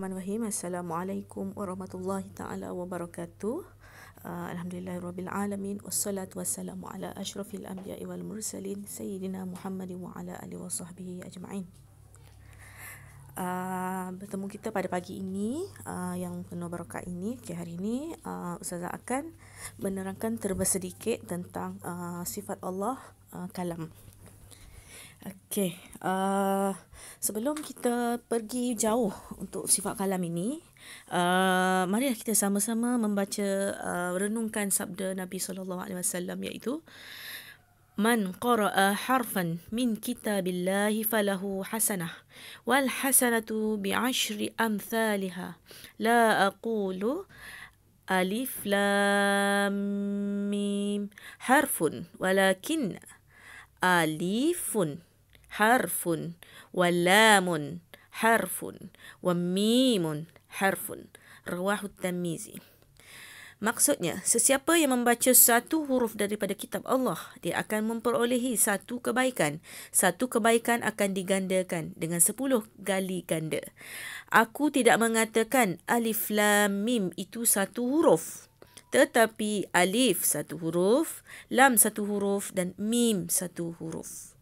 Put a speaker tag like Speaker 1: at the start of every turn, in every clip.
Speaker 1: Bismillahirrahmanirrahim. Assalamualaikum warahmatullahi taala wabarakatuh. Alhamdulillahirabbil alamin wassalatu wassalamu ala asyrafil anbiya'i wal mursalin sayyidina Muhammadin wa ala alihi wasahbihi ajma'in. Bertemu kita pada pagi ini yang penuh berkah ini. Hari ini Ustazah akan menerangkan terlebih sedikit tentang sifat Allah kalam. Okey, sebelum kita pergi jauh untuk sifat kalam ini, marilah kita sama-sama membaca, renungkan sabda Nabi SAW, iaitu Man qara'a harfan min kitabillahi falahu hasanah wal hasanatu bi'ashri amthaliha la aqulu alif lam mim harfun walakin alifun harfun walamun harfun wa mimun harfun. Rawahu Tirmizi. Maksudnya, sesiapa yang membaca satu huruf daripada kitab Allah, dia akan memperolehi satu kebaikan. Satu kebaikan akan digandakan dengan 10 kali ganda. Aku tidak mengatakan alif lam mim itu satu huruf, tetapi alif satu huruf, lam satu huruf dan mim satu huruf.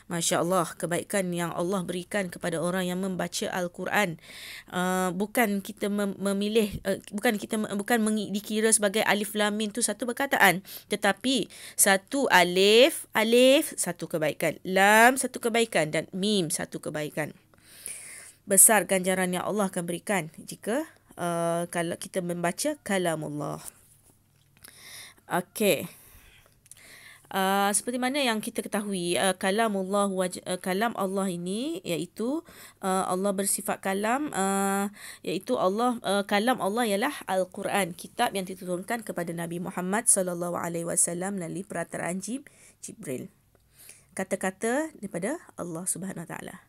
Speaker 1: Masya Allah, kebaikan yang Allah berikan kepada orang yang membaca Al-Quran. Bukan kita memilih, bukan dikira sebagai alif lam mim itu satu perkataan, tetapi satu alif satu kebaikan, lam satu kebaikan dan mim satu kebaikan. Besar ganjaran yang Allah akan berikan jika kalau kita membaca kalamullah. Okey. Seperti mana yang kita ketahui, kalam Allah ini iaitu Allah bersifat kalam, iaitu Allah, kalam Allah ialah Al-Quran, kitab yang diturunkan kepada Nabi Muhammad SAW melalui perantaraan Jibril. Kata-kata daripada Allah Subhanahu Wa Taala.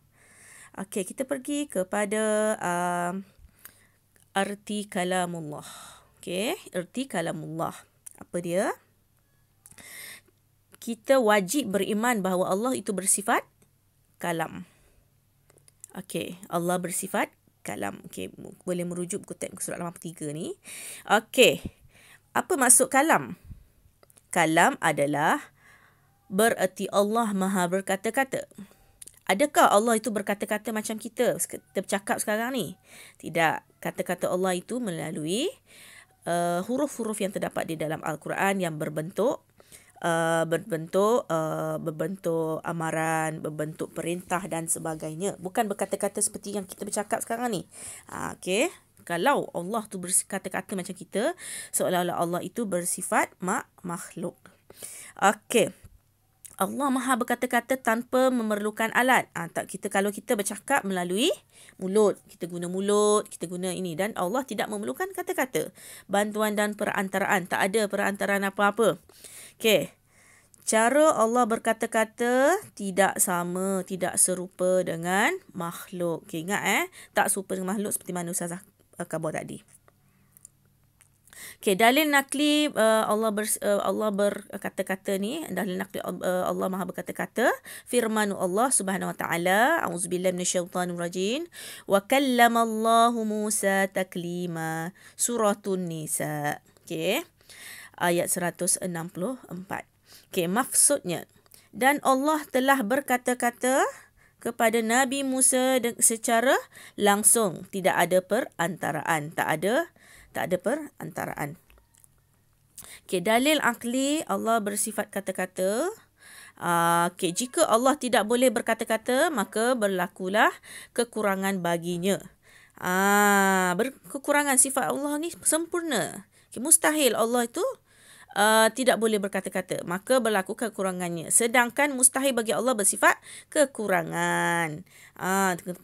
Speaker 1: Okey, kita pergi kepada arti kalamullah. Okey, arti kalamullah. Apa dia? Kita wajib beriman bahawa Allah itu bersifat kalam. Okey, Allah bersifat kalam. Okey, boleh merujuk buku teks surat 83 ni. Okey, apa maksud kalam? Kalam adalah bererti Allah Maha berkata-kata. Adakah Allah itu berkata-kata macam kita bercakap sekarang ni? Tidak. Kata-kata Allah itu melalui huruf-huruf yang terdapat di dalam Al-Quran yang berbentuk amaran, berbentuk perintah dan sebagainya. Bukan berkata-kata seperti yang kita bercakap sekarang ni. Okey. Kalau Allah tu berkata-kata macam kita, seolah-olah Allah itu bersifat makhluk. Okey. Allah Maha berkata-kata tanpa memerlukan alat. Kalau kita bercakap melalui mulut, kita guna mulut, kita guna ini, dan Allah tidak memerlukan kata-kata, bantuan dan perantaraan. Tak ada perantaraan apa-apa. Okey. Cara Allah berkata-kata tidak sama, tidak serupa dengan makhluk. Okey, ingat tak serupa dengan makhluk seperti mana Ustazah khabar tadi. Okey, dalil nakli Allah berkata-kata ni, dalil nakli Allah Maha berkata-kata, firman Allah Subhanahu Wa Taala, auzubillahi minasyaitanir rajim, wa kallamallahu Musa taklima, suratun Nisa. Okey, ayat 164. Okey, maksudnya, dan Allah telah berkata-kata kepada Nabi Musa secara langsung, tidak ada perantaraan, tak ada perantaraan. Okey, dalil akli Allah bersifat kata-kata. Okey, jika Allah tidak boleh berkata-kata, maka berlakulah kekurangan baginya. Kekurangan sifat Allah ni sempurna. Okay, mustahil Allah itu tidak boleh berkata-kata, maka berlaku kekurangannya. Sedangkan mustahil bagi Allah bersifat kekurangan.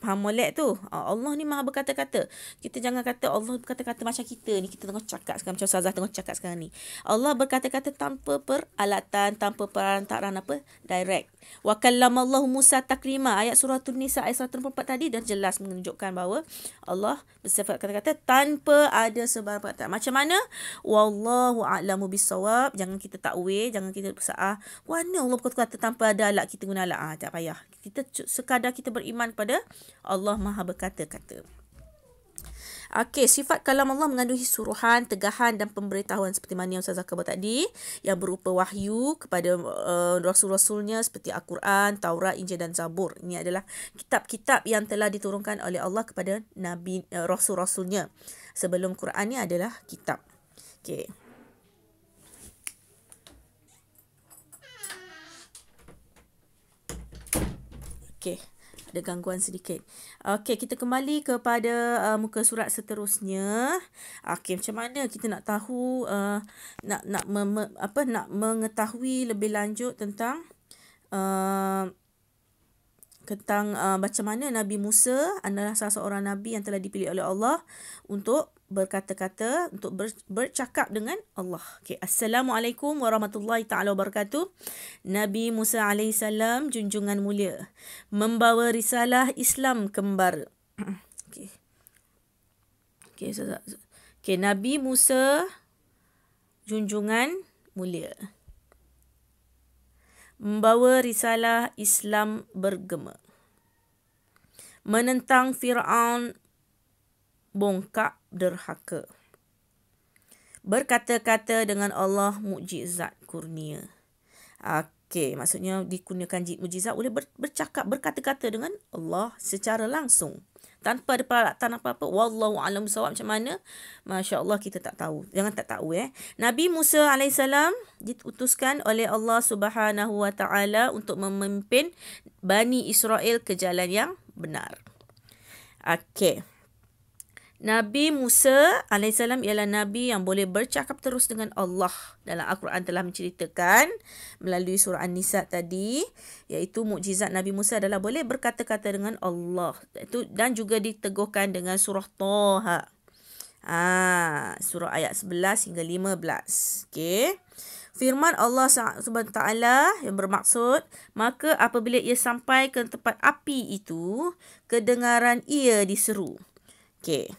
Speaker 1: Faham molek tu? Allah ni Maha berkata-kata. Kita jangan kata Allah berkata-kata macam kita ni. Kita tengah cakap sekarang, macam Ustazah tengah cakap sekarang ni. Allah berkata-kata tanpa peralatan, tanpa perantaraan apa? Direct. Wa kallamallahu Musa taklima. Ayat surah An-Nisa ayat 144 tadi dah jelas menunjukkan bahawa Allah bersifat kata-kata tanpa ada sebarang perkataan. Macam mana? Wallahu a'lamu bissawab. Jangan kita takwil, jangan kita mana Allah berkata tanpa ada alat, kita guna alat. Tak payah. Kita sekadar kita beriman kepada Allah Maha berkata-kata. Okey, sifat kalam Allah mengandungi suruhan, tegahan dan pemberitahuan seperti mana yang Ustazah khabar tadi, yang berupa wahyu kepada rasul-rasulnya seperti Al-Quran, Taurat, Injil dan Zabur. Ini adalah kitab-kitab yang telah diturunkan oleh Allah kepada nabi rasul-rasulnya. Sebelum Quran ni adalah kitab. Okey. Okey, ada gangguan sedikit. Okey, kita kembali kepada muka surat seterusnya. Okey, macam mana kita nak tahu nak mengetahui lebih lanjut tentang macam mana Nabi Musa adalah salah seorang nabi yang telah dipilih oleh Allah untuk berkata-kata, untuk bercakap dengan Allah. Okay. Assalamualaikum warahmatullahi ta'ala wabarakatuh. Nabi Musa AS, junjungan mulia, membawa risalah Islam kembar. Okay. Okay, Nabi Musa, junjungan mulia, membawa risalah Islam bergema, menentang Fir'aun bongkak derhaka, berkata-kata dengan Allah mukjizat kurnia. Okey, maksudnya dikurniakan mukjizat, boleh bercakap, berkata-kata dengan Allah secara langsung tanpa ada peralatan apa-apa. Wallahu a'lam bissawab. Macam mana? Masya-Allah, kita tak tahu. Jangan tak tahu Nabi Musa AS diutuskan oleh Allah Subhanahu Wa Taala untuk memimpin Bani Israel ke jalan yang benar. Okey. Nabi Musa AS ialah Nabi yang boleh bercakap terus dengan Allah. Dalam Al-Quran telah menceritakan melalui surah An-Nisa tadi, iaitu mukjizat Nabi Musa adalah boleh berkata-kata dengan Allah. Itu, dan juga diteguhkan dengan surah Taha. Surah ayat 11 hingga 15. Okay. Firman Allah SWT yang bermaksud, maka apabila ia sampai ke tempat api itu, kedengaran ia diseru. Okay.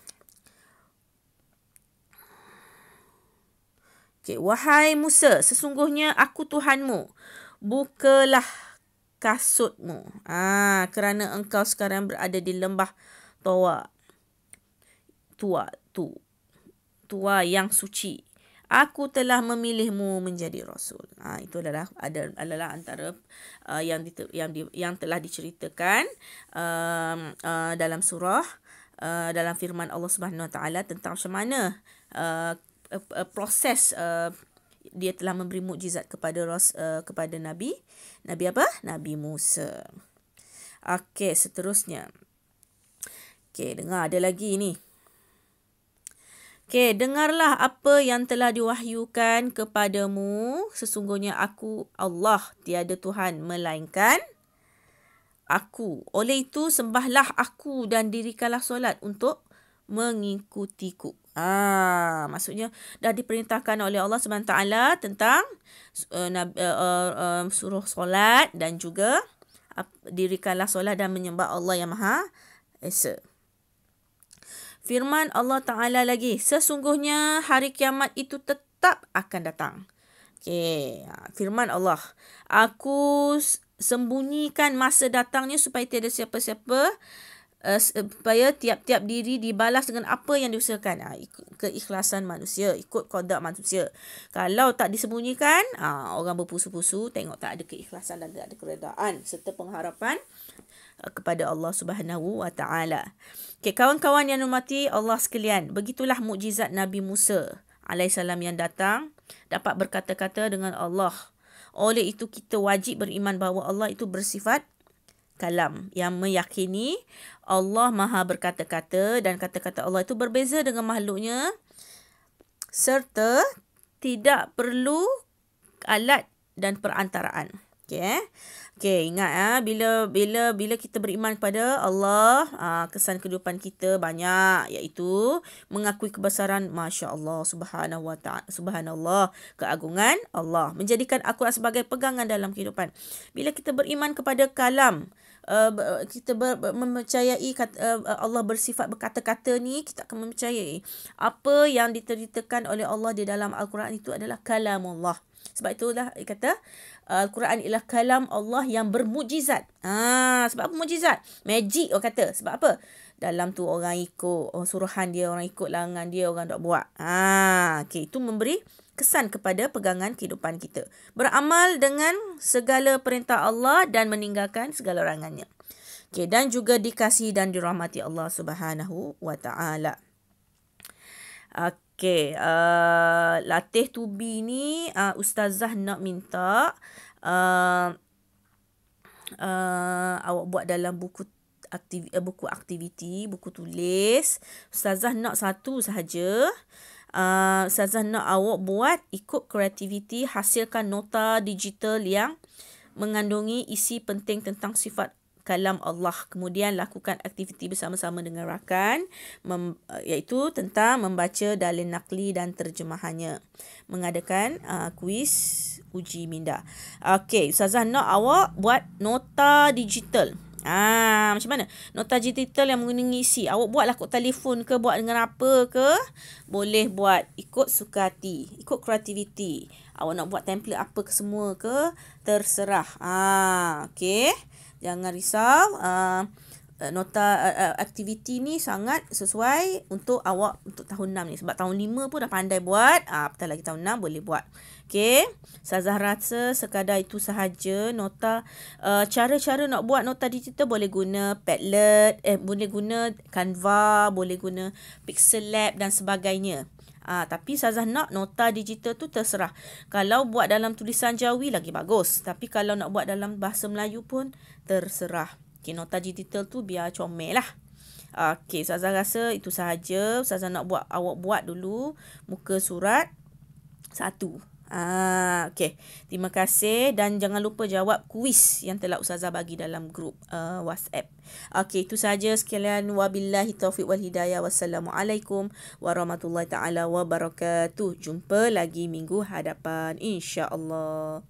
Speaker 1: Okay, wahai Musa, sesungguhnya aku Tuhanmu. Bukalah kasutmu. Kerana engkau sekarang berada di lembah Tua yang suci. Aku telah memilihmu menjadi rasul. Itu adalah antara yang telah diceritakan dalam surah, dalam firman Allah Subhanahu Wa Taala tentang macam mana proses dia telah memberi mukjizat kepada Nabi apa? Nabi Musa. Okey, seterusnya. Okey, dengar ada lagi ni. Okey, dengarlah apa yang telah diwahyukan kepadamu. Sesungguhnya aku Allah, tiada Tuhan melainkan aku. Oleh itu sembahlah aku dan dirikanlah solat untuk mengikutiku. Maksudnya dah diperintahkan oleh Allah SWT tentang suruh solat dan juga dirikanlah solat dan menyembah Allah yang Maha Esa. Firman Allah Ta'ala lagi, sesungguhnya hari kiamat itu tetap akan datang. Okay. Firman Allah, aku sembunyikan masa datangnya supaya tiada siapa-siapa, supaya tiap-tiap diri dibalas dengan apa yang diusahakan. Keikhlasan manusia, ikut qada manusia. Kalau tak disembunyikan, orang berpusu-pusu, tengok tak ada keikhlasan dan tak ada keredaan serta pengharapan kepada Allah Subhanahu Wa Taala. Okay, kawan-kawan yang hormati Allah sekalian, begitulah mukjizat Nabi Musa AS yang datang dapat berkata-kata dengan Allah. Oleh itu kita wajib beriman bahawa Allah itu bersifat kalam, yang meyakini Allah Maha berkata-kata dan kata-kata Allah itu berbeza dengan makhluknya serta tidak perlu alat dan perantaraan. Okey, ingat bila kita beriman kepada Allah, kesan kehidupan kita banyak, iaitu mengakui kebesaran masya-Allah, subhanahu wa ta'ala, subhanallah, keagungan Allah, menjadikan Al-Quran sebagai pegangan dalam kehidupan. Bila kita beriman kepada kalam, kita mempercayai Allah bersifat berkata-kata ni, kita akan mempercayai apa yang diteritakan oleh Allah di dalam Al-Quran itu adalah kalamullah. Sebab itulah dia kata Al-Quran ialah kalam Allah yang bermukjizat. Sebab apa mukjizat? Magic orang kata. Sebab apa? dalam tu orang ikut suruhan dia, orang ikut larangan dia, orang tak buat. Okey, itu memberi kesan kepada pegangan kehidupan kita. Beramal dengan segala perintah Allah dan meninggalkan segala larangannya. Okey, dan juga dikasihi dan dirahmati Allah Subhanahu wa taala. Okey, latih to be ni ustazah nak minta awak buat dalam buku aktiviti, buku tulis. Ustazah nak satu sahaja. Ustazah nak awak buat ikut kreativiti, hasilkan nota digital yang mengandungi isi penting tentang sifat kalam Allah. Kemudian lakukan aktiviti bersama-sama dengan rakan, iaitu tentang membaca dalil nakli dan terjemahannya. Mengadakan kuis uji minda. Okey, Ustazah nak awak buat nota digital. Macam mana? Nota digital yang mengandungi isi. Awak buatlah kot telefon ke, buat dengan apa ke. Boleh buat ikut suka hati, ikut kreativiti. Awak nak buat template apa ke semua ke, terserah. Okey. Jangan risau. Nota aktiviti ni sangat sesuai untuk awak untuk tahun 6 ni. Sebab tahun 5 pun dah pandai buat. Apatah lagi tahun 6 boleh buat. Okey. Ustazah rasa sekadar itu sahaja nota. Cara-cara nak buat nota digital boleh guna Padlet, boleh guna Canva, boleh guna Pixel Lab dan sebagainya. Tapi Ustazah nak nota digital tu terserah. Kalau buat dalam tulisan Jawi lagi bagus. Tapi kalau nak buat dalam bahasa Melayu pun terserah. Okay, nota digital tu biar comel lah. Okey, Ustazah rasa itu sahaja. Ustazah nak buat, awak buat dulu muka surat 1. Okey. Terima kasih dan jangan lupa jawab kuis yang telah Ustazah bagi dalam grup WhatsApp. Okey, itu sahaja sekalian. Wabillahi taufiq wal hidayah. Wassalamualaikum warahmatullahi taala wabarakatuh. Jumpa lagi minggu hadapan insya-Allah.